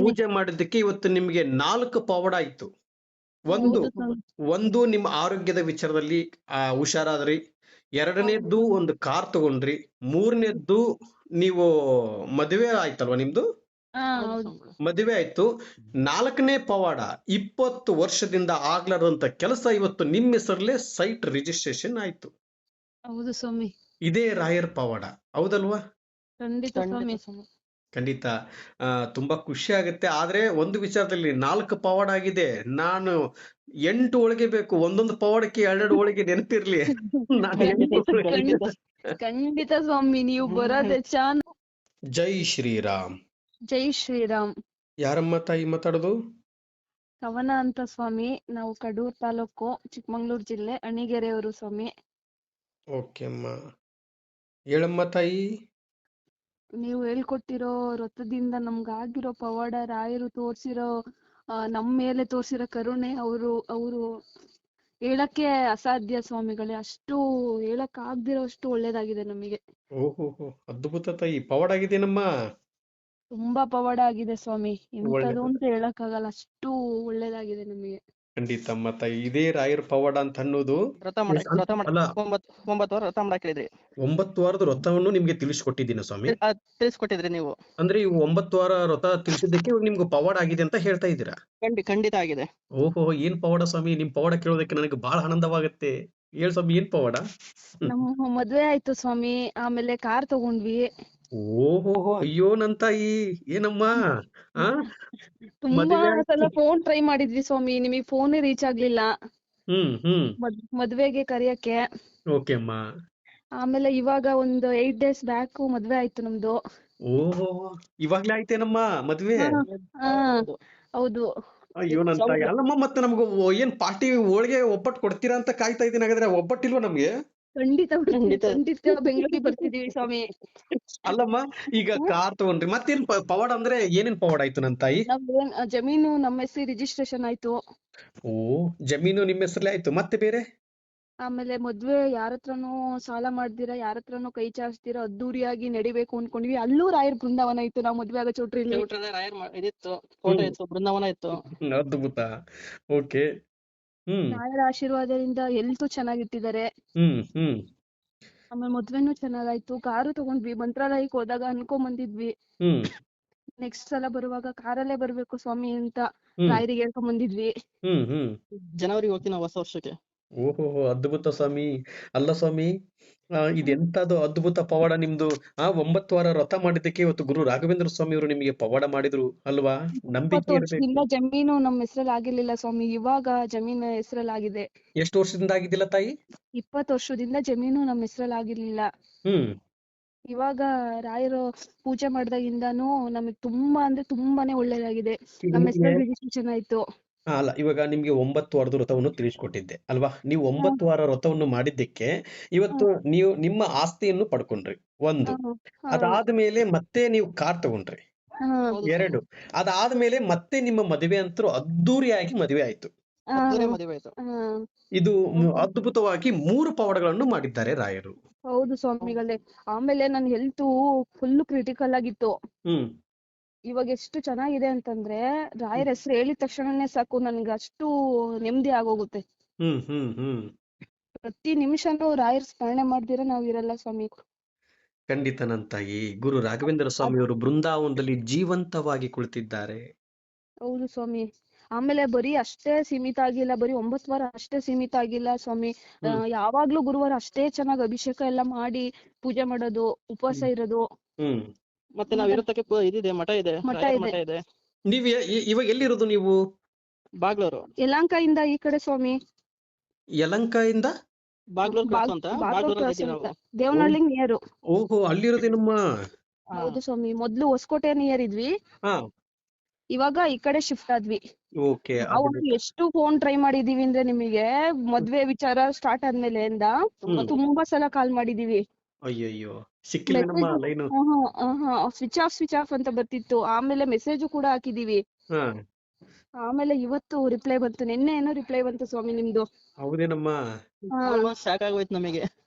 ಪೂಜೆ ಮಾಡಿದ್ದಕ್ಕೆ ಇವತ್ತು ನಿಮ್ಗೆ 4 ಪವಾಡ ಆಯ್ತು. ಒಂದು ಹೌದು ಸ್ವಾಮಿ. ಒಂದು ನಿಮ್ಮ ಆರೋಗ್ಯದ ವಿಚಾರದಲ್ಲಿ ಹುಷಾರಾದ್ರಿ. ಎರಡನೇದ್ದು ಒಂದು ಕಾರ್ ತಗೊಂಡ್ರಿ. ಮೂರನೇದ್ದು ನೀವು ಮದುವೆ ಆಯ್ತಲ್ವಾ ನಿಮ್ದು? ಹೌದು. ಮದುವೆ ಆಯ್ತು. 4ನೇ ಪವಾಡ 20 ವರ್ಷದಿಂದ ಆಗ್ಲಾರ್ದಂತ ಕೆಲಸ ಇವತ್ತು ನಿಮ್ಮ ಹೆಸರಲ್ಲೇ ಸೈಟ್ ರಿಜಿಸ್ಟ್ರೇಷನ್ ಆಯ್ತು. ಹೌದು ಸ್ವಾಮಿ. ಇದೇ ರಾಯರ್ ಪವಾಡ, ಹೌದಲ್ವಾ? ಖಂಡಿತ ಸ್ವಾಮಿ. ಖಂಡಿತ. ತುಂಬಾ ಖುಷಿ ಆಗುತ್ತೆ. ಆದ್ರೆ ಒಂದು ವಿಚಾರದಲ್ಲಿ 4 ಪವಾಡ ಆಗಿದೆ. ನಾನು 8 ಹೋಳಿಗೆ ಬೇಕು. ಒಂದೊಂದು ಪವಾಡಕ್ಕೆ 2 ಹೋಳಿಗೆ ನೆನಪಿರ್ಲಿ. ನಾನು 8 ಖಂಡಿತ ಸ್ವಾಮಿ, ನೀವು ಬರೋದೆ ಚಾನ್. ಜೈ ಶ್ರೀರಾಮ್. ಜೈ ಶ್ರೀರಾಮ್. ಯಾರಮ್ಮ ತಾಯಿ ಮಾತಾಡೋದು? ಕವನ ಅಂತ ಸ್ವಾಮಿ. ನಾವು ಕಡೂರ್ ತಾಲೂಕು, ಚಿಕ್ಕಮಂಗ್ಳೂರ್ ಜಿಲ್ಲೆ, ಅಣಿಗೆರೆಯವರು ಸ್ವಾಮಿ. ಓಕೆ ಅಮ್ಮ, ಹೇಳಮ್ಮ ತಾಯಿ. ನೀವು ಹೇಳ್ಕೊಟ್ಟಿರೋ ವ್ರತದಿಂದ ನಮ್ಗಾಗಿರೋ ಪವಾಡ, ರಾಯರು ತೋರ್ಸಿರೋ ನಮ್ ಮೇಲೆ ತೋರ್ಸಿರೋ ಕರುಣೆ, ಅವರು ಹೇಳಕ್ಕೆ ಅಸಾಧ್ಯ ಸ್ವಾಮಿಗಳೇ. ಅಷ್ಟು ಹೇಳಕ್ ಆಗ್ದಿರೋ ಅಷ್ಟು ಒಳ್ಳೇದಾಗಿದೆ ನಮಗೆ. ಓಹೋ, ಅದ್ಭುತ ತಾಯಿ. ಪವಾಡ ಆಗಿದೆಯೇನಮ್ಮ? ತುಂಬಾ ಪವಾಡ ಆಗಿದೆ ಸ್ವಾಮಿ. ಎಂತದು ಅಂತ ಹೇಳಕ್ ಆಗಲ್ಲ, ಅಷ್ಟು ಒಳ್ಳೇದಾಗಿದೆ ನಮಗೆ. ಖಂಡಿತ ಅಮ್ಮ ತಾಯಿ. ಇದೇ ರಾಯರ್ ಪವಾಡ ಅಂತ ಅನ್ನೋದು. 9 ವಾರ ವ್ರತ ಮಾಡಕ್ ಹೇಳಿದ್ರಿ. 9 ವಾರದ ವ್ರತವನ್ನು ನಿಮ್ಗೆ ತಿಳಿಸ್ಕೊಟ್ಟಿದ್ದೀನಿ ಸ್ವಾಮಿ. ತಿಳಿಸ್ಕೊಟ್ಟಿದ್ರಿ ನೀವು. ಅಂದ್ರೆ ಇವು 9 ವಾರ ವ್ರತ ತಿಳಿಸಿದ್ದಕ್ಕೆ ಇವಾಗ ನಿಮ್ಗೆ ಪವಾಡ ಆಗಿದೆ ಅಂತ ಹೇಳ್ತಾ ಇದ್ದೀರಾ? ಖಂಡಿತ ಆಗಿದೆ. ಓಹೋ, ಏನ್ ಪವಾಡ ಸ್ವಾಮಿ? ನಿಮ್ ಪವಾಡ ಕೇಳೋದಕ್ಕೆ ನನಗೆ ಬಹಳ ಆನಂದವಾಗುತ್ತೆ. ಹೇಳ್ ಸ್ವಾಮಿ, ಏನ್ ಪವಾಡ? ನಮ್ಮ ಮದ್ವೆ ಆಯ್ತು ಸ್ವಾಮಿ. ಆಮೇಲೆ ಕಾರ್ ತಗೊಂಡ್ವಿ. ಓಹೋ, ಅಯ್ಯೋ ನನ್ ತಾಯಿ, ಏನಮ್ಮ? ತುಂಬಾ ಸಲ ಫೋನ್ ಟ್ರೈ ಮಾಡಿದ್ವಿ ಸ್ವಾಮಿ, ನಿಮಗೆ ಫೋನೇ ರೀಚ್ ಆಗ್ಲಿಲ್ಲ. ಮದ್ವೆಗೆ ಕರೆಯಕ್ಕೆ. ಓಕೆ ಅಮ್ಮ. ಆಮೇಲೆ ಇವಾಗ ಒಂದು 8 days ಬ್ಯಾಕ್ ಮದ್ವೆ ಆಯ್ತು ನಮ್ದು. ಓಹೋ, ಇವಾಗ್ಲೇ ಆಯ್ತೇನಮ್ಮ ಮದ್ವೆ? ಹೌದು. ಅಯ್ಯೋ ನನ್ ತಾಯಿ. ಅಲ್ಲಮ್ಮ, ಮತ್ತೆ ನಮ್ಗೆ ಏನ್ ಪಾರ್ಟಿ ಹೋಳಿಗೆ ಒಬ್ಬಟ್ಟು ಕೊಡ್ತೀರಾ ಅಂತ ಕಾಯ್ತಾ ಇದ್ದೀನಿ. ಹಾಗಾದ್ರೆ ಒಬ್ಬಟ್ಟಿಲ್ವಾ ನಮ್ಗೆ? ಖಂಡಿತ ಬೆಂಗಳೂರಿಗೆ ಬರ್ತಿದೀವಿ ಸ್ವಾಮಿ. ಅಲ್ಲಮ್ಮ, ಈಗ ಕಾರ್ ತಗೊಂಡ್ರಿ, ಮತ್ತೇನ್ ಪವಾಡ ಅಂದ್ರೆ ಏನೇನ್ ಪವಾಡ ಆಯ್ತು ನನ್ ತಾಯಿ? ಜಮೀನು ನಮ್ಮ ಹೆಸರು ರಿಜಿಸ್ಟ್ರೇಷನ್ ಆಯ್ತು. ಓ, ಜಮೀನು ನಿಮ್ಮ ಹೆಸರಲ್ಲೇ ಆಯ್ತು. ಮತ್ತೆ ಬೇರೆ? ಆಮೇಲೆ ಮದ್ವೆ ಯಾರತ್ರನೂ ಸಾಲ ಮಾಡ್ದಿರ, ಯಾರತ್ರನೂ ಕೈ ಚಾಚ್ದಿರ ಅದ್ದೂರಿಯಾಗಿ ನಡಿಬೇಕು ಅನ್ಕೊಂಡ್ವಿ. ಅಲ್ಲೂ ರಾಯರ್ ಬೃಂದಾವನ ಇತ್ತು. ನಾವು ಮದ್ವೆ ಆಗೋ ಚೌಟ್ರಿಲಿ ಬೃಂದಾವನ ಇತ್ತು. ಅದ್ಭುತ. ಓಕೆ. ರಾಯರ ಆಶೀರ್ವಾದದಿಂದ ಎಲ್ತು ಚೆನ್ನಾಗಿಟ್ಟಿದ್ದಾರೆ. ಆಮೇಲೆ ಮದ್ವೆನೂ ಚೆನ್ನಾಗಾಯ್ತು. ಕಾರು ತಗೊಂಡ್ವಿ. ಮಂತ್ರಾಲಯಕ್ಕೆ ಹೋದಾಗ ಅನ್ಕೊಂಡ್ ಬಂದಿದ್ವಿ, ನೆಕ್ಸ್ಟ್ ಸಲ ಬರುವಾಗ ಕಾರಲ್ಲೇ ಬರ್ಬೇಕು ಸ್ವಾಮಿ ಅಂತ ರಾಯರಿಗೆ ಹೇಳ್ಕೊಂಡ್ ಬಂದಿದ್ವಿ. ಜನವರಿಗೆ ಹೋಗ್ತೀನಿ ಹೊಸ ವರ್ಷಕ್ಕೆ. ಓಹೋ, ಅದ್ಭುತ ಸ್ವಾಮಿ. ಅಲ್ಲ ಸ್ವಾಮಿ, ಇದೆಂತದು ಅದ್ಭುತ ಪವಾಡ ನಿಮ್ದು. 9 ವಾರ ವ್ರತ ಮಾಡಿದ್ದಕ್ಕೆ ಇವತ್ತು ಗುರು ರಾಘವೇಂದ್ರ ಸ್ವಾಮಿ ಅವರು ನಿಮಗೆ ಪವಾಡ ಮಾಡಿದ್ರು ಅಲ್ವಾ? ನಂಬಿಕೆ ಇರ್ಬೇಕು. ಜಮೀನು ನಮ್ಮ ಹೆಸರಲ್ಲಿ ಆಗಿರ್ಲಿಲ್ಲ ಸ್ವಾಮಿ, ಇವಾಗ ಜಮೀನು ಹೆಸರಲ್ಲಿ ಆಗಿದೆ. ಎಷ್ಟು ವರ್ಷದಿಂದ ಆಗಿದ್ದಿಲ್ಲ ತಾಯಿ? 20 ವರ್ಷದಿಂದ ಜಮೀನು ನಮ್ಮ ಹೆಸರಲ್ಲಿ ಆಗಿರ್ಲಿಲ್ಲ. ಇವಾಗ ರಾಯರು ಪೂಜೆ ಮಾಡ್ದಾಗಿಂದಾನು ನಮಗ್ ತುಂಬಾ ಅಂದ್ರೆ ತುಂಬಾನೇ ಒಳ್ಳೇದಾಗಿದೆ. ನಮ್ಮ ಹೆಸರಲ್ಲಿ ರಿಜಿಸ್ಟ್ರೇಷನ್ ಆಯ್ತು. ಅಲ್ಲ, ಇವಾಗ ನಿಮ್ಗೆ 9 ವಾರದ ವ್ರತವನ್ನು ತಿಳಿಸ್ಕೊಟ್ಟಿದ್ದೆ ಅಲ್ವಾ? ನೀವು 9 ವಾರ ವ್ರತವನ್ನು ಮಾಡಿದ್ದಕ್ಕೆ ಇವತ್ತು ನೀವು ನಿಮ್ಮ ಆಸ್ತಿಯನ್ನು ಪಡ್ಕೊಂಡ್ರಿ. 1. ಅದಾದ್ಮೇಲೆ ಮತ್ತೆ ನೀವು ಕಾರ್ ತಗೊಂಡ್ರಿ. 2. ಅದಾದ್ಮೇಲೆ ಮತ್ತೆ ನಿಮ್ಮ ಮದುವೆ ಅಂತೂ ಅದ್ದೂರಿಯಾಗಿ ಮದುವೆ ಆಯ್ತು. ಇದು ಅದ್ಭುತವಾಗಿ 3 ಪವಾಡಗಳನ್ನು ಮಾಡಿದ್ದಾರೆ ರಾಯರು. ಹೌದು ಸ್ವಾಮಿಗಳೇ. ಆಮೇಲೆ ನನ್ನ ಹೆಲ್ತ್ ಫುಲ್ ಕ್ರಿಟಿಕಲ್ ಆಗಿತ್ತು. ಇವಾಗ ಎಷ್ಟು ಚೆನ್ನಾಗಿದೆ ಅಂತಂದ್ರೆ, ರಾಯರ ಹೆಸರು ಹೇಳಿದ ತಕ್ಷಣನೇ ಸಾಕು ನನ್ಗೆ ಅಷ್ಟು ನೆಮ್ಮದಿ ಆಗೋಗುತ್ತೆ. ಪ್ರತಿ ನಿಮಿಷನೂ ರಾಯರ್ ಸ್ಮರಣೆ ಮಾಡ್ದಿರ ನಾವ್ ಇರಲ್ಲ ಸ್ವಾಮಿ. ಖಂಡಿತ ನನ್ ತಾಯಿ. ಗುರು ರಾಘವೇಂದ್ರ ಸ್ವಾಮಿ ಅವರು ಬೃಂದಾವನದಲ್ಲಿ ಜೀವಂತವಾಗಿ ಕುಳಿತಿದ್ದಾರೆ. ಹೌದು ಸ್ವಾಮಿ. ಆಮೇಲೆ ಬರೀ ಅಷ್ಟೇ ಸೀಮಿತ ಆಗಿಲ್ಲ, ಬರೀ 9 ವಾರ ಅಷ್ಟೇ ಸೀಮಿತ ಆಗಿಲ್ಲ ಸ್ವಾಮಿ. ಯಾವಾಗ್ಲೂ ಗುರುವಾರ ಅಷ್ಟೇ ಚೆನ್ನಾಗಿ ಅಭಿಷೇಕ ಎಲ್ಲ ಮಾಡಿ ಪೂಜೆ ಮಾಡೋದು, ಉಪವಾಸ ಇರೋದು. ಮತ್ತೆ ನಾವ್ ಇರತಕ್ಕೆ ಇದಿದೆ, ಮಠ ಇದೆ. ನೀವ್ ಇವಾಗ ಎಲ್ಲಿರೋದು ನೀವು? ಬಾಗ್ಲೂರು. ಯಲಹಂಕದಿಂದ ಈ ಕಡೆ ಸ್ವಾಮಿ. ಯಲಹಂಕದಿಂದ ದೇವನಹಳ್ಳಿ ನಿಯರ್. ಓಹೋ, ಅಲ್ಲಿರೋದೇನಮ್ಮ? ಹೌದು ಸ್ವಾಮಿ. ಮೊದ್ಲು ಹೊಸಕೋಟೆ ನಿಯರ್ ಇದ್ವಿ, ಇವಾಗ ಈ ಕಡೆ ಶಿಫ್ಟ್ ಆದ್ವಿ. ನಾವು ಎಷ್ಟು ಫೋನ್ ಟ್ರೈ ಮಾಡಿದೀವಿ ಅಂದ್ರೆ, ನಿಮಗೆ ಮದ್ವೆ ವಿಚಾರ ಸ್ಟಾರ್ಟ್ ಆದ್ಮೇಲೆ ತುಂಬಾ ಸಲ ಕಾಲ್ ಮಾಡಿದೀವಿ. ಅಯ್ಯಯ್ಯೋ, ಸಿಕ್ಕಿಲ್ಲ ಲೈನು. ಸ್ವಿಚ್ ಆಫ್ ಅಂತ ಬರ್ತಿತ್ತು. ಆಮೇಲೆ ಮೆಸೇಜ್ ಕೂಡ ಹಾಕಿದೀವಿ. ಆಮೇಲೆ ಇವತ್ತು ರಿಪ್ಲೈ ಬಂತು. ನಿನ್ನೆ ಏನೋ ರಿಪ್ಲೈ ಬಂತು ಸ್ವಾಮಿ ನಿಮ್ದು. ಹೌದೇನಮ್ಮ? ಶಾಕ್ ಆಗೋಯ್ತು ನಮಗೆ.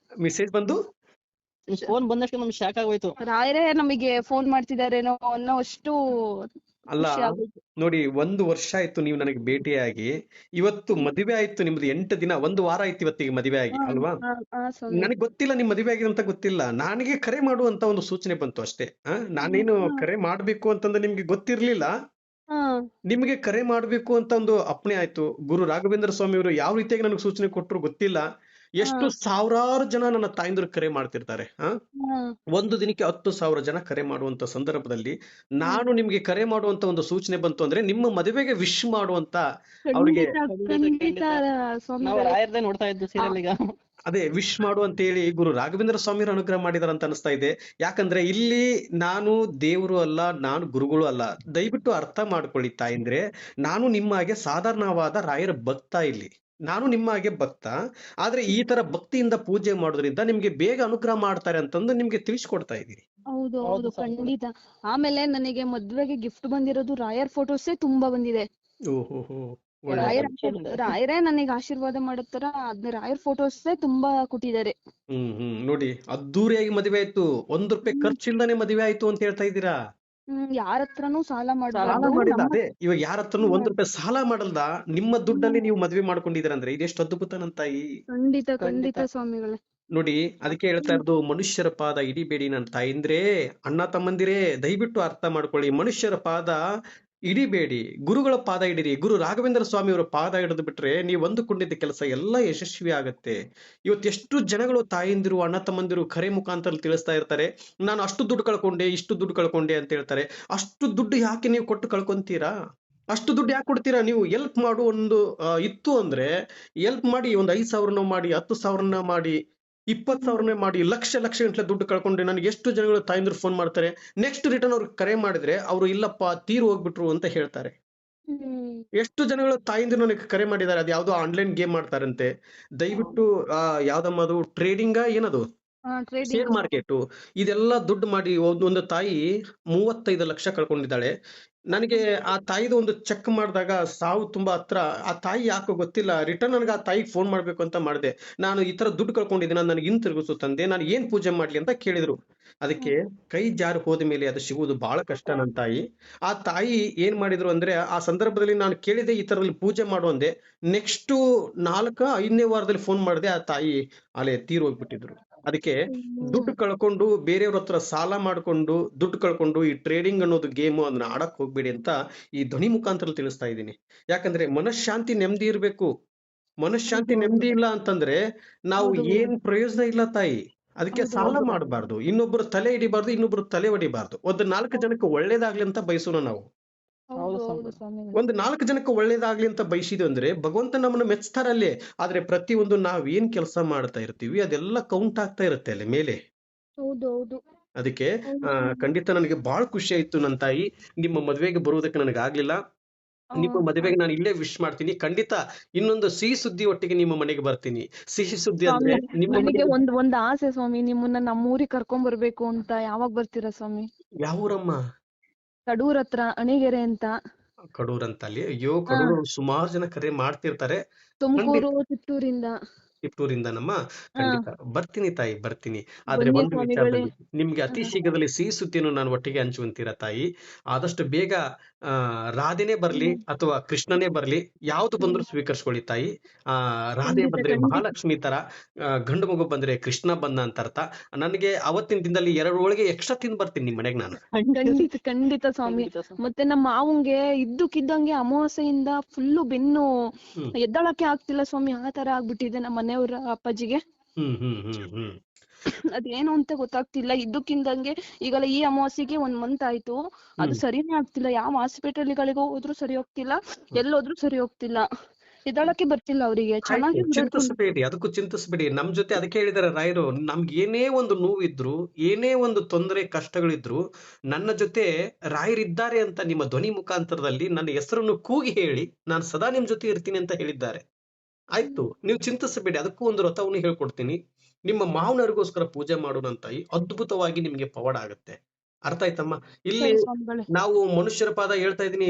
ಮೆಸೇಜ್ ಬಂದು ಫೋನ್ ಬಂದಷ್ಟು ನಮ್ಗೆ ಶಾಕ್ ಆಗೋಯ್ತು. ರಾಯರೇ ನಮಗೆ ಫೋನ್ ಮಾಡ್ತಿದಾರೇನೋ ಅನ್ನೋ ಅಷ್ಟು ಅಲ್ಲ ಖುಷಿ ಆಗೋಯ್ತು. ನೋಡಿ, 1 ವರ್ಷ ಆಯ್ತು ನೀವು ನನಗೆ ಭೇಟಿಯಾಗಿ. ಇವತ್ತು ಮದುವೆ ಆಯ್ತು ನಿಮ್ದು 8 ದಿನ, 1 ವಾರ ಆಯ್ತು ಇವತ್ತಿಗೆ ಮದುವೆ ಆಗಿ, ಹಾ ಅಲ್ವಾ? ಹಾ ಹಾ ಸ್ವಾಮಿ. ನನಗೆ ಗೊತ್ತಿಲ್ಲ ನಿಮ್ ಮದುವೆ ಆಗಿದೆ ಅಂತ ಗೊತ್ತಿಲ್ಲ. ನನಗೆ ಕರೆ ಮಾಡುವಂತ ಒಂದು ಸೂಚನೆ ಬಂತು ಅಷ್ಟೇ. ನಾನೇನು ಹಾ ಕರೆ ಮಾಡ್ಬೇಕು ಅಂತಂದು ನಿಮ್ಗೆ ಗೊತ್ತಿರ್ಲಿಲ್ಲ. ಹಾ ನಿಮಗೆ ಕರೆ ಮಾಡ್ಬೇಕು ಅಂತ ಒಂದು ಅಪ್ಪಣೆ ಆಯ್ತು. ಗುರು ರಾಘವೇಂದ್ರ ಸ್ವಾಮಿ ಅವರು ಯಾವ ರೀತಿಯಾಗಿ ನನಗೆ ಸೂಚನೆ ಕೊಟ್ಟರು ಗೊತ್ತಿಲ್ಲ. ಎಷ್ಟು ಸಾವಿರಾರು ಜನ ನನ್ನ ತಾಯಂದಿರು ಕರೆ ಮಾಡ್ತಿರ್ತಾರೆ. ಹಾ ಒಂದು ದಿನಕ್ಕೆ 10,000 ಜನ ಕರೆ ಮಾಡುವಂತ ಸಂದರ್ಭದಲ್ಲಿ ನಾನು ನಿಮ್ಗೆ ಕರೆ ಮಾಡುವಂತ ಒಂದು ಸೂಚನೆ ಬಂತು ಅಂದ್ರೆ ನಿಮ್ಮ ಮದುವೆಗೆ ವಿಶ್ ಮಾಡುವಂತ ಅವ್ರಿಗೆ ಖಂಡಿತ ಖಂಡಿತ ನಾವು ಸ್ವಾಮಿಗಳೇ. ರಾಯರ್ದೇ ನೋಡ್ತಾ ಇದ್ದು ಸೀರಿಯಲ್ ಈಗ. ಅದೇ ವಿಶ್ ಮಾಡು ಅಂತ ಹೇಳಿ ಗುರು ರಾಘವೇಂದ್ರ ಸ್ವಾಮಿಯವರು ಅನುಗ್ರಹ ಮಾಡಿದಾರ ಅಂತ ಅನಿಸ್ತಾ ಇದೆ. ಯಾಕಂದ್ರೆ ಇಲ್ಲಿ ನಾನು ದೇವರು ಅಲ್ಲ, ನಾನು ಗುರುಗಳು ಅಲ್ಲ. ದಯವಿಟ್ಟು ಅರ್ಥ ಮಾಡ್ಕೊಳ್ಳಿ ತಾಯಿಂದ್ರೆ, ನಾನು ನಿಮ್ಮ ಹಾಗೆ ಸಾಧಾರಣವಾದ ರಾಯರ ಭಕ್ತ ಇಲ್ಲಿ. ನಾನು ನಿಮ್ಮ ಹಾಗೆ ಭಕ್ತ. ಆದ್ರೆ ಈ ತರ ಭಕ್ತಿಯಿಂದ ಪೂಜೆ ಮಾಡೋದ್ರಿಂದ ನಿಮ್ಗೆ ಬೇಗ ಅನುಗ್ರಹ ಮಾಡ್ತಾರೆ ಅಂತಂದು ನಿಮ್ಗೆ ತಿಳಿಸ್ಕೊಡ್ತಾ ಇದ್ದೀನಿ. ಹೌದು ಹೌದು ಖಂಡಿತ. ಆಮೇಲೆ ನನಗೆ ಮದ್ವೆಗೆ ಗಿಫ್ಟ್ ಬಂದಿರೋದು ರಾಯರ್ ಫೋಟೋಸೇ ತುಂಬಾ ಬಂದಿದೆ. ಓಹೋ, ರಾಯರೇ ನನಗೆ ಆಶೀರ್ವಾದ ಮಾಡೋ ತರ ಅದ್ನ ರಾಯರ್ ಫೋಟೋಸೇ ತುಂಬಾ ಕೊಟ್ಟಿದ್ದಾರೆ. ನೋಡಿ, ಅದ್ದೂರಿಯಾಗಿ ಮದುವೆ ಆಯ್ತು. 1 ರೂಪಾಯಿ ಖರ್ಚಿಲ್ದಾನೆ ಮದುವೆ ಆಯ್ತು ಅಂತ ಹೇಳ್ತಾ ಇದ್ದೀರಾ? ಯಾರ ಹತ್ರನೂ ಸಾಲ ಸಾಲ ಮಾಡ್ಬಾರ್ದು. ಮಾಡಿಲ್ಲ. ಅದೇ ಇವಾಗ ಯಾರ ಹತ್ರನು 1 ರೂಪಾಯಿ ಸಾಲ ಮಾಡಲ್ದ ನಿಮ್ಮ ದುಡ್ಡಲ್ಲಿ ನೀವು ಮದ್ವೆ ಮಾಡ್ಕೊಂಡಿದ್ದೀರ ಅಂದ್ರೆ ಇದೆಷ್ಟು ಅದ್ಭುತ ನನ್ನ ತಾಯಿ. ಖಂಡಿತ ಖಂಡಿತ ಸ್ವಾಮಿಗಳೇ. ನೋಡಿ, ಅದಕ್ಕೆ ಹೇಳ್ತಾ ಇರೋದು ಮನುಷ್ಯರ ಪಾದ ಹಿಡಿಬೇಡಿ ನನ್ನ ತಾಯಿಂದ್ರೆ. ಅಣ್ಣ ತಮ್ಮಂದಿರೇ, ದಯವಿಟ್ಟು ಅರ್ಥ ಮಾಡ್ಕೊಳ್ಳಿ. ಮನುಷ್ಯರ ಪಾದ ಹಿಡಿಬೇಡಿ, ಗುರುಗಳ ಪಾದ ಹಿಡಿರಿ. ಗುರು ರಾಘವೇಂದ್ರ ಸ್ವಾಮಿ ಅವರ ಪಾದ ಹಿಡಿದು ಬಿಟ್ರೆ ನೀವು ಅಂದುಕೊಂಡಿದ್ದ ಕೆಲಸ ಎಲ್ಲ ಯಶಸ್ವಿ ಆಗತ್ತೆ. ಇವತ್ತು ಎಷ್ಟು ಜನಗಳು ತಾಯಿಂದಿರು ಅಣ್ಣ ತಮ್ಮಂದಿರು ಕರೆ ಮುಖಾಂತರ ತಿಳಿಸ್ತಾ ಇರ್ತಾರೆ, ನಾನು ಅಷ್ಟು ದುಡ್ಡು ಕಳ್ಕೊಂಡೆ, ಇಷ್ಟು ದುಡ್ಡು ಕಳ್ಕೊಂಡೆ ಅಂತ ಹೇಳ್ತಾರೆ. ಅಷ್ಟು ದುಡ್ಡು ಯಾಕೆ ನೀವು ಕೊಟ್ಟು ಕಳ್ಕೊಂತೀರಾ? ಅಷ್ಟು ದುಡ್ಡು ಯಾಕೆ ಕೊಡ್ತೀರಾ? ನೀವು ಎಲ್ಪ್ ಮಾಡು ಒಂದು ಇತ್ತು ಅಂದ್ರೆ ಎಲ್ಪ್ ಮಾಡಿ, ಒಂದು 5,000 ಮಾಡಿ, 10,000 ಮಾಡಿ, 20,000 ಮಾಡಿ, ಲಕ್ಷ ಗಂಟ್ಲೆ ದುಡ್ಡು ಕಳ್ಕೊಂಡ್ರೆ ನನಗೆ ಎಷ್ಟು ಜನಗಳು ತಾಯಂದ್ರು ಫೋನ್ ಮಾಡ್ತಾರೆ. ನೆಕ್ಸ್ಟ್ ರಿಟರ್ನ್ ಅವ್ರಿಗೆ ಕರೆ ಮಾಡಿದ್ರೆ ಅವರು ಇಲ್ಲಪ್ಪ ತೀರು ಹೋಗ್ಬಿಟ್ರು ಅಂತ ಹೇಳ್ತಾರೆ. ಎಷ್ಟು ಜನಗಳು ತಾಯಂದ್ರು ನನಗೆ ಕರೆ ಮಾಡಿದ್ದಾರೆ. ಅದು ಯಾವ್ದೋ ಆನ್ಲೈನ್ ಗೇಮ್ ಮಾಡ್ತಾರಂತೆ. ದಯವಿಟ್ಟು ಯಾವ್ದಮ್ಮ ಅದು ಟ್ರೇಡಿಂಗ್ ಏನದು ಶೇರ್ ಮಾರ್ಕೆಟ್, ಇದೆಲ್ಲ ದುಡ್ಡು ಮಾಡಿ ಒಂದು ತಾಯಿ 35 ಲಕ್ಷ ಕಳ್ಕೊಂಡಿದ್ದಾಳೆ. ನನಗೆ ಆ ತಾಯಿದು ಒಂದು ಚೆಕ್ ಮಾಡಿದಾಗ ಸಾವು ತುಂಬಾ ಹತ್ರ. ಆ ತಾಯಿ ಯಾಕೋ ಗೊತ್ತಿಲ್ಲ, ರಿಟರ್ನ್ ನನಗೆ ಆ ತಾಯಿಗೆ ಫೋನ್ ಮಾಡ್ಬೇಕು ಅಂತ ಮಾಡಿದೆ. ನಾನು ಈ ತರ ದುಡ್ಡು ಕಳ್ಕೊಂಡಿದ್ದೀನಿ, ನನಗೆ ಹಿಂತಿರುಗಿಸು ತಂದೆ, ನಾನು ಏನ್ ಪೂಜೆ ಮಾಡ್ಲಿ ಅಂತ ಕೇಳಿದ್ರು. ಅದಕ್ಕೆ ಕೈ ಜಾರಿ ಹೋದ ಮೇಲೆ ಅದು ಸಿಗುವುದು ಬಹಳ ಕಷ್ಟ ನನ್ನ ತಾಯಿ. ಆ ತಾಯಿ ಏನ್ ಮಾಡಿದ್ರು ಅಂದ್ರೆ, ಆ ಸಂದರ್ಭದಲ್ಲಿ ನಾನು ಕೇಳಿದೆ ಈ ತರದಲ್ಲಿ ಪೂಜೆ ಮಾಡು ಅಂದೆ. ನೆಕ್ಸ್ಟ್ 4-5ನೇ ವಾರದಲ್ಲಿ ಫೋನ್ ಮಾಡಿದೆ, ಆ ತಾಯಿ ಅಲ್ಲೇ ತೀರ್ ಹೋಗ್ಬಿಟ್ಟಿದ್ರು. ಅದಕ್ಕೆ ದುಡ್ಡು ಕಳ್ಕೊಂಡು ಬೇರೆಯವ್ರ ಹತ್ರ ಸಾಲ ಮಾಡ್ಕೊಂಡು ದುಡ್ಡು ಕಳ್ಕೊಂಡು ಈ ಟ್ರೇಡಿಂಗ್ ಅನ್ನೋದು ಗೇಮು ಅದನ್ನ ಆಡಕ್ ಹೋಗ್ಬೇಡಿ ಅಂತ ಈ ಧ್ವನಿ ಮುಖಾಂತರ ತಿಳಿಸ್ತಾ ಇದ್ದೀನಿ. ಯಾಕಂದ್ರೆ ಮನಃಶಾಂತಿ ನೆಮ್ಮದಿ ಇರ್ಬೇಕು. ಮನಃಶಾಂತಿ ನೆಮ್ಮದಿ ಇಲ್ಲ ಅಂತಂದ್ರೆ ನಾವು ಏನ್ ಪ್ರಯೋಜನ ಇಲ್ಲ ತಾಯಿ. ಅದಕ್ಕೆ ಸಾಲ ಮಾಡಬಾರ್ದು, ಇನ್ನೊಬ್ರು ತಲೆ ಹಿಡಿಬಾರ್ದು, ಇನ್ನೊಬ್ರು ತಲೆ ಹೊಡಿಬಾರ್ದು. ಒಂದು 4 ಜನಕ್ಕೆ ಒಳ್ಳೇದಾಗ್ಲಿ ಅಂತ ಬಯಸೋಣ ನಾವು. ಒಂದು 4 ಜನಕ್ಕೆ ಒಳ್ಳೇದಾಗ್ಲಿ ಅಂತ ಬಯಸಿದ್ವಿ ಅಂದ್ರೆ ಭಗವಂತ ನಮ್ಮನ್ನ ಮೆಚ್ತಾರಲ್ಲೇ. ಆದ್ರೆ ಪ್ರತಿಯೊಂದು ನಾವ್ ಏನ್ ಕೆಲಸ ಮಾಡ್ತಾ ಇರ್ತೀವಿ ಅದೆಲ್ಲ ಕೌಂಟ್ ಆಗ್ತಾ ಇರುತ್ತೆ ಅಲ್ಲಿ ಮೇಲೆ. ಅದಕ್ಕೆ ಖಂಡಿತ ನನಗೆ ಬಹಳ ಖುಷಿ ಆಯ್ತು ನನ್ನ ತಾಯಿ. ನಿಮ್ಮ ಮದುವೆಗೆ ಬರುವುದಕ್ಕೆ ನನಗೆ ಆಗ್ಲಿಲ್ಲ. ನಿಮ್ಮ ಮದುವೆಗೆ ನಾನು ಇಲ್ಲೇ ವಿಶ್ ಮಾಡ್ತೀನಿ. ಖಂಡಿತ ಇನ್ನೊಂದು ಸಿಹಿ ಸುದ್ದಿ ಒಟ್ಟಿಗೆ ನಿಮ್ಮ ಮನೆಗೆ ಬರ್ತೀನಿ. ಸಿಹಿ ಸುದ್ದಿ ಅಂದ್ರೆ ನನಗೆ ಒಂದ್ ಆಸೆ ಸ್ವಾಮಿ, ನಿಮ್ಮನ್ನ ನಮ್ಮೂರಿಗೆ ಕರ್ಕೊಂಡ್ ಬರ್ಬೇಕು ಅಂತ. ಯಾವಾಗ ಬರ್ತೀರಾ ಸ್ವಾಮಿ? ಯಾವ ಊರಮ್ಮ? ಕಡೂರ್ ಹತ್ರ ಅಣೆಗೆರೆ ಅಂತ. ಕಡೂರ್ ಅಂತ ಅಲ್ಲಿ? ಅಯ್ಯೋ, ಕಡೂರು ಸುಮಾರು ಜನ ಕರೆ ಮಾಡ್ತಿರ್ತಾರೆ. ತುಮಕೂರು, ಚಿತ್ತೂರಿಂದ ನಮ್ಮ ಖಂಡಿತ ಬರ್ತೀನಿ ತಾಯಿ, ಬರ್ತೀನಿ. ಆದ್ರೆ ಒಂದು ವಿಚಾರದಲ್ಲಿ ನಿಮ್ಗೆ ಅತಿ ಶೀಘ್ರದಲ್ಲಿ ಸಿಹಿ ಸುದ್ದಿಯನ್ನು ನಾನು ಒಟ್ಟಿಗೆ ಹಂಚುವಂತೀರ ತಾಯಿ. ಆದಷ್ಟು ಬೇಗ ರಾಧೆನೇ ಬರ್ಲಿ ಅಥವಾ ಕೃಷ್ಣನೇ ಬರ್ಲಿ, ಯಾವ್ದು ಬಂದ್ರು ಸ್ವೀಕರಿಸ್ಕೊಳ್ಳಿ ತಾಯಿ. ರಾಧೆ ಬಂದ್ರೆ ಮಹಾಲಕ್ಷ್ಮಿ ತರ, ಗಂಡು ಮಗು ಬಂದ್ರೆ ಕೃಷ್ಣ ಬಂದ ಅಂತ ಅರ್ಥ. ನನಗೆ ಅವತ್ತಿನ ದಿನದಲ್ಲಿ 2 ಹೋಳಿಗೆ ಎಕ್ಸ್ಟ್ರಾ ತಿಂದು ಬರ್ತೀನಿ ನಿಮ್ ಮನೆಗೆ ನಾನು. ಖಂಡಿತ ಸ್ವಾಮಿ. ಮತ್ತೆ ನಮ್ಮ ಮಾವಂಗೆ ಇದ್ದಕ್ಕಿದ್ದಂಗೆ ಅಮಾವಾಸ್ಯೆಯಿಂದ ಫುಲ್ಲು ಬೆನ್ನು ಎದ್ದಳಕ್ಕೆ ಆಗ್ತಿಲ್ಲ ಸ್ವಾಮಿ. ಆ ತರ ಆಗ್ಬಿಟ್ಟಿದೆ ನಮ್ಮ ಮನೆಯವ್ರ ಅಪ್ಪಾಜಿಗೆ. ಅದೇನು ಅಂತ ಗೊತ್ತಾಗ್ತಿಲ್ಲ. ಇದ್ದಕ್ಕಿದ್ದಂಗೆ ಈಗಲ್ಲ ಈ ಅಮಾವಾಸ್ಯೆಗೆ 1 ಮಂತ್ ಆಯ್ತು, ಅದು ಸರಿನೇ ಆಗ್ತಿಲ್ಲ. ಯಾವ ಹಾಸ್ಪಿಟಲ್ಗಳಿಗೆ ಹೋದ್ರು ಸರಿ ಹೋಗ್ತಿಲ್ಲ, ಎಲ್ಲೋದ್ರು ಸರಿ ಹೋಗ್ತಿಲ್ಲ. ಎದ್ದಳಕ್ಕೆ ಬರ್ತಿಲ್ಲ ಅವರಿಗೆ. ಚೆನ್ನಾಗಿ ಚಿಂತಿಸಬೇಡಿ, ಅದಕ್ಕೂ ಚಿಂತಿಸಬೇಡಿ. ನಮ್ ಜೊತೆ ಅದಕ್ಕೆ ಹೇಳಿದಾರೆ ರಾಯರು, ನಮ್ಗೆ ಏನೇ ಒಂದು ನೋವಿದ್ರು, ಏನೇ ಒಂದು ತೊಂದರೆ ಕಷ್ಟಗಳಿದ್ರು ನನ್ನ ಜೊತೆ ರಾಯರಿದ್ದಾರೆ ಅಂತ ನಿಮ್ಮ ಧ್ವನಿ ಮುಖಾಂತರದಲ್ಲಿ ನನ್ನ ಹೆಸರನ್ನು ಕೂಗಿ ಹೇಳಿ, ನಾನು ಸದಾ ನಿಮ್ ಜೊತೆ ಇರ್ತೀನಿ ಅಂತ ಹೇಳಿದ್ದಾರೆ. ಆಯ್ತು, ನೀವು ಚಿಂತಿಸಬೇಡಿ. ಅದಕ್ಕೂ ಒಂದು ವ್ರತವನ್ನು ಹೇಳ್ಕೊಡ್ತೀನಿ. ನಿಮ್ಮ ಮಾವನರಿಗೋಸ್ಕರ ಪೂಜೆ ಮಾಡೋಣ ತಾಯಿ. ಅದ್ಭುತವಾಗಿ ನಿಮ್ಗೆ ಪವಾಡ ಆಗುತ್ತೆ. ಅರ್ಥ ಆಯ್ತಮ್ಮ? ಇಲ್ಲಿ ನಾವು ಮನುಷ್ಯರ ಪಾದ ಹೇಳ್ತಾ ಇದೀನಿ,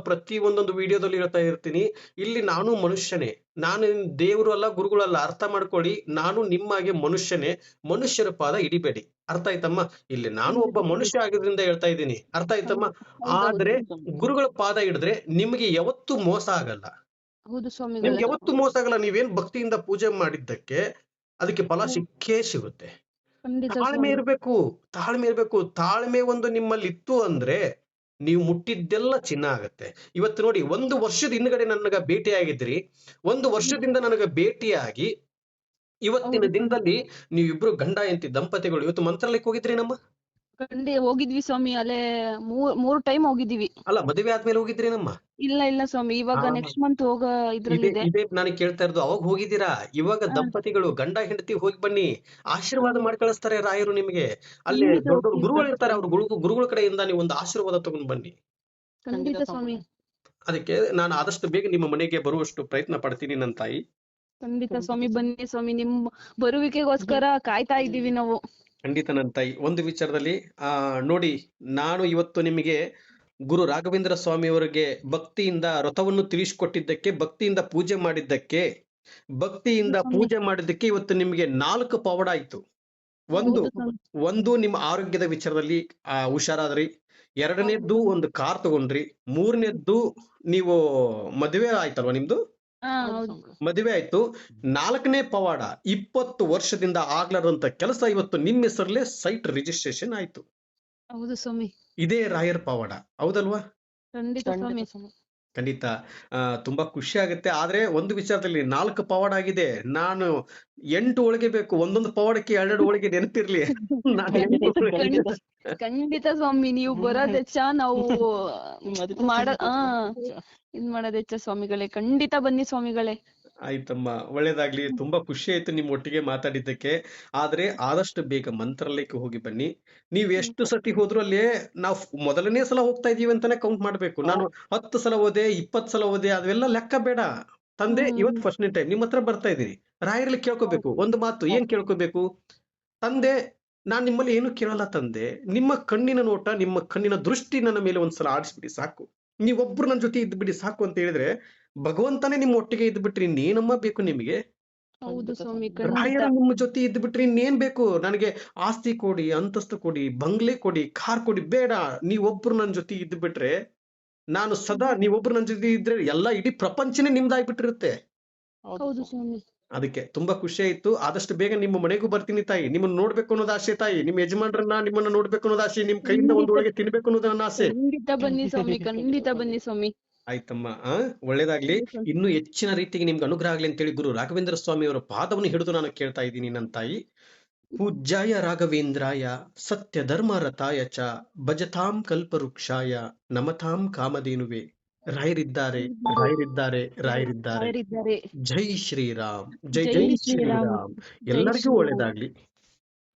ಪ್ರತಿ ಒಂದೊಂದು ವಿಡಿಯೋದಲ್ಲಿ ಹೇಳ್ತಾ ಇರ್ತೀನಿ. ಇಲ್ಲಿ ನಾನು ಮನುಷ್ಯನೇ, ನಾನು ದೇವರು ಅಲ್ಲ, ಗುರುಗಳು ಅಲ್ಲ, ಅರ್ಥ ಮಾಡ್ಕೊಳ್ಳಿ. ನಾನು ನಿಮ್ಮಾಗೆ ಮನುಷ್ಯನೇ, ಮನುಷ್ಯರ ಪಾದ ಹಿಡಿಬೇಡಿ. ಅರ್ಥ ಆಯ್ತಮ್ಮ? ಇಲ್ಲಿ ನಾನು ಒಬ್ಬ ಮನುಷ್ಯ ಆಗಿದ್ರಿಂದ ಹೇಳ್ತಾ ಇದ್ದೀನಿ. ಅರ್ಥ ಆಯ್ತಮ್ಮ? ಆದ್ರೆ ಗುರುಗಳ ಪಾದ ಹಿಡಿದ್ರೆ ನಿಮಗೆ ಯಾವತ್ತೂ ಮೋಸ ಆಗಲ್ಲ. ಹೌದು ಸ್ವಾಮಿಗಳೇ. ನಿಮ್ಗೆ ಯಾವತ್ತೂ ಮೋಸ ಆಗಲ್ಲ. ನೀವೇನ್ ಭಕ್ತಿಯಿಂದ ಪೂಜೆ ಮಾಡಿದ್ದಕ್ಕೆ ಅದಕ್ಕೆ ಫಲ ಸಿಕ್ಕೇ ಸಿಗುತ್ತೆ. ಖಂಡಿತ ತಾಳ್ಮೆ ಸ್ವಾಮಿ. ಇರ್ಬೇಕು, ತಾಳ್ಮೆ ಇರ್ಬೇಕು. ತಾಳ್ಮೆ ಒಂದು ನಿಮ್ಮಲ್ಲಿ ಇತ್ತು ಅಂದ್ರೆ ನೀವು ಮುಟ್ಟಿದ್ದೆಲ್ಲ ಚಿನ್ನ ಆಗತ್ತೆ. ಇವತ್ತು ನೋಡಿ, 1 ವರ್ಷದ ಹಿಂದ್ಗಡೆ ನನಗ ಭೇಟಿಯಾಗಿದ್ರಿ, 1 ವರ್ಷದಿಂದ ನನಗ ಭೇಟಿಯಾಗಿ ಇವತ್ತಿನ ದಿನದಲ್ಲಿ ನೀವಿಬ್ರು ಗಂಡ ಹೆಂಡತಿ ದಂಪತಿಗಳು ಇವತ್ತು ಮಂತ್ರಾಲಯಕ್ಕೆ ಹೋಗಿದ್ರಿ ನಮ್ಮ? ಹೋಗಿದ್ವಿ ಸ್ವಾಮಿ. ಅಲ್ಲೇ 3 ಟೈಮ್ ಹೋಗಿದೀವಿ. ಅಲ್ಲ, ಮದುವೆ ಆದ್ಮೇಲೆ ಹೋಗಿದ್ರಿ ನಮ್ಮ? ಇಲ್ಲ ಸ್ವಾಮಿ, ಇವಾಗ ನೆಕ್ಸ್ಟ್ ಮಂತ್ ಹೋಗೋ ಇದ್ರಲ್ಲಿದೆ. ಇದೇ ನಾನು ಕೇಳ್ತಾ ಇರೋದು. ಅವಾಗ ಹೋಗಿದ್ದೀರಾ? ಇವಾಗ ದಂಪತಿಗಳು ಗಂಡ ಹೆಂಡತಿ ಹೋಗಿ ಬನ್ನಿ, ಆಶೀರ್ವಾದ ಮಾಡಿ ಕಳಿಸ್ತಾರೆ ರಾಯರು ನಿಮಗೆ. ಅಲ್ಲಿ ದೊಡ್ಡ ದೊಡ್ಡ ಗುರುಗಳು ಇರ್ತಾರೆ, ಅವ್ರ ಗುರುಗಳ ಕಡೆಯಿಂದ ನೀವು ಒಂದು ಆಶೀರ್ವಾದ ತಗೊಂಡ್ ಬನ್ನಿ. ಖಂಡಿತ ಸ್ವಾಮಿ. ಅದಕ್ಕೆ ನಾನು ಆದಷ್ಟು ಬೇಗ ನಿಮ್ಮ ಮನೆಗೆ ಬರುವಷ್ಟು ಪ್ರಯತ್ನ ಪಡ್ತೀನಿ ನನ್ನ ತಾಯಿ. ಖಂಡಿತ ಸ್ವಾಮಿ, ಬನ್ನಿ ಸ್ವಾಮಿ. ನಿಮ್ ಬರುವಿಕೆಗೋಸ್ಕರ ಕಾಯ್ತಾ ಇದ್ದೀವಿ ನಾವು. ಖಂಡಿತ ನನ್ನ ತಾಯಿ. ಒಂದು ವಿಚಾರದಲ್ಲಿ ನೋಡಿ, ನಾನು ಇವತ್ತು ನಿಮಗೆ ಗುರು ರಾಘವೇಂದ್ರ ಸ್ವಾಮಿ ಅವರಿಗೆ ಭಕ್ತಿಯಿಂದ ವ್ರತವನ್ನು ತಿಳಿಸಿಕೊಟ್ಟಿದ್ದಕ್ಕೆ, ಭಕ್ತಿಯಿಂದ ಪೂಜೆ ಮಾಡಿದ್ದಕ್ಕೆ ಇವತ್ತು ನಿಮಗೆ 4 ಪವಾಡ ಆಯ್ತು. ಒಂದು ನಿಮ್ಮ ಆರೋಗ್ಯದ ವಿಚಾರದಲ್ಲಿ ಹುಷಾರಾದ್ರಿ. 2ನೇದ್ದು ಒಂದು ಕಾರ್ ತಗೊಂಡ್ರಿ. 3ನೇದ್ದು ನೀವು ಮದುವೆ ಆಯ್ತಲ್ವಾ ನಿಮ್ದು? ಮದುವೆ ಆಯ್ತು. 4ನೇ ಪವಾಡ, 20 ವರ್ಷದಿಂದ ಆಗ್ಲಾರಂತ ಕೆಲಸ ಇವತ್ತು ನಿಮ್ಮ ಹೆಸರಲ್ಲೇ ಸೈಟ್ ರಿಜಿಸ್ಟ್ರೇಷನ್ ಆಯ್ತು. ಹೌದು ಸ್ವಾಮಿ. ಇದೇ ರಾಯರ್ ಪವಾಡ, ಹೌದಲ್ವಾ? ಖಂಡಿತ ಸ್ವಾಮಿ. ಖಂಡಿತ. ತುಂಬಾ ಖುಷಿ ಆಗುತ್ತೆ. ಆದ್ರೆ ಒಂದು ವಿಚಾರದಲ್ಲಿ 4 ಪವಾಡ ಆಗಿದೆ. ನಾನು 8 ಒಳಗೆ ಬೇಕು. ಒಂದೊಂದು ಪವಾಡಕ್ಕೆ 2 ಒಳಗೆ ನೆನಪಿರ್ಲಿ. ಖಂಡಿತ ಸ್ವಾಮಿ. ನೀವು ಬರೋದೆಚ್ಚ, ನಾವು ಇದ್ ಮಾಡೋದೆಚ್ಚ ಸ್ವಾಮಿಗಳೇ. ಖಂಡಿತ ಬನ್ನಿ ಸ್ವಾಮಿಗಳೇ. ಆಯ್ತಮ್ಮ, ಒಳ್ಳೇದಾಗ್ಲಿ. ತುಂಬಾ ಖುಷಿ ಆಯ್ತು ನಿಮ್ ಒಟ್ಟಿಗೆ ಮಾತಾಡಿದ್ದಕ್ಕೆ. ಆದ್ರೆ ಆದಷ್ಟು ಬೇಗ ಮಂತ್ರಾಲಯಕ್ಕೆ ಹೋಗಿ ಬನ್ನಿ. ನೀವ್ ಎಷ್ಟು ಸತಿ ಹೋದ್ರು ಅಲ್ಲಿ ನಾವು ಮೊದಲನೇ ಸಲ ಹೋಗ್ತಾ ಇದೀವಿ ಅಂತಾನೆ ಕೌಂಟ್ ಮಾಡ್ಬೇಕು. ನಾನು 10 ಸಲ ಹೋದೆ, 20 ಸಲ ಹೋದೆ, ಅದೆಲ್ಲ ಲೆಕ್ಕ ಬೇಡ. ತಂದೆ ಇವತ್ತು ಫಸ್ಟ್ನೇ ಟೈಮ್ ನಿಮ್ಮ ಹತ್ರ ಬರ್ತಾ ಇದೀನಿ. ರಾಯರಲ್ಲಿ ಕೇಳ್ಕೋಬೇಕು ಒಂದು ಮಾತು. ಏನ್ ಕೇಳ್ಕೋಬೇಕು? ತಂದೆ, ನಾನ್ ನಿಮ್ಮಲ್ಲಿ ಏನು ಕೇಳಲ್ಲ ತಂದೆ. ನಿಮ್ಮ ಕಣ್ಣಿನ ನೋಟ, ನಿಮ್ಮ ಕಣ್ಣಿನ ದೃಷ್ಟಿ ನನ್ನ ಮೇಲೆ ಒಂದ್ಸಲ ಆಡಿಸ್ಬಿಡಿ ಸಾಕು. ನೀವೊಬ್ರು ನನ್ನ ಜೊತೆ ಇದ್ಬಿಡಿ ಸಾಕು ಅಂತ ಹೇಳಿದ್ರೆ ಭಗವಂತನೇ ನಿಮ್ಮ ಒಟ್ಟಿಗೆ ಇದ್ಬಿಟ್ರಿ ಇನ್ನೇನಮ್ಮ ಬೇಕು ನಿಮಗೆ? ಹೌದು ಸ್ವಾಮಿ. ರಾಯರು ನಿಮ್ಮ ಜೊತೆ ಇದ್ಬಿಟ್ರಿ ಇನ್ನೇನ್ ಬೇಕು? ನನಗೆ ಆಸ್ತಿ ಕೊಡಿ, ಅಂತಸ್ತು ಕೊಡಿ, ಬಂಗ್ಲೆ ಕೊಡಿ, ಕಾರ್ ಕೊಡಿ, ಬೇಡ. ನೀವೊಬ್ರು ನನ್ನ ಜೊತೆ ಇದ್ಬಿಟ್ರೆ ನಾನು ಸದಾ, ನೀವೊಬ್ರು ನನ್ನ ಜೊತೆ ಇದ್ರೆ ಎಲ್ಲ ಇಡೀ ಪ್ರಪಂಚನೇ ನಿಮ್ದಾಗ್ಬಿಟ್ಟಿರುತ್ತೆ. ಹೌದು ಸ್ವಾಮಿ. ಅದಕ್ಕೆ ತುಂಬಾ ಖುಷಿ ಆಯ್ತು. ಆದಷ್ಟು ಬೇಗ ನಿಮ್ಮ ಮನೆಗೂ ಬರ್ತೀನಿ ತಾಯಿ. ನಿಮ್ಮನ್ನ ನೋಡ್ಬೇಕು ಅನ್ನೋದು ಆಸೆ ತಾಯಿ. ನಿಮ್ಮ ಯಜಮಾನ್ರನ್ನ, ನಿಮ್ಮನ್ನ ನೋಡ್ಬೇಕು ಅನ್ನೋದು ಆಸೆ. ನಿಮ್ ಕೈಯಿಂದ ಒಂದು ಒಳಗೆ ತಿನ್ಬೇಕು ಅನ್ನೋದು ನನ್ನ ಆಸೆ. ಖಂಡಿತ ಬನ್ನಿ ಸ್ವಾಮಿ. ಖಂಡಿತ ಬನ್ನಿ ಸ್ವಾಮಿ. ಆಯ್ತಮ್ಮ, ಒಳ್ಳೇದಾಗ್ಲಿ. ಇನ್ನು ಹೆಚ್ಚಿನ ರೀತಿಗೆ ನಿಮ್ಗೆ ಅನುಗ್ರಹ ಆಗ್ಲಿ ಅಂತೇಳಿ ಗುರು ರಾಘವೇಂದ್ರ ಸ್ವಾಮಿ ಅವರ ಪಾದವನ್ನು ಹಿಡಿದು ನಾನು ಕೇಳ್ತಾ ಇದ್ದೀನಿ ನನ್ನ ತಾಯಿ. ಪೂಜ್ಯಾಯ ರಾಘವೇಂದ್ರಾಯ ಸತ್ಯ ಧರ್ಮ ರಥಾಯ ಚ ಭಜತಾಂ ಕಲ್ಪವೃಕ್ಷಾಯ ನಮತಾಂ ಕಾಮಧೇನುವೆ. ರಾಯರಿದ್ದಾರೆ, ರಾಯರಿದ್ದಾರೆ, ರಾಯರಿದ್ದಾರೆ. ಜೈ ಶ್ರೀರಾಮ್, ಜೈ ಜೈ ಶ್ರೀರಾಮ್. ಎಲ್ಲರಿಗೂ ಒಳ್ಳೇದಾಗ್ಲಿ.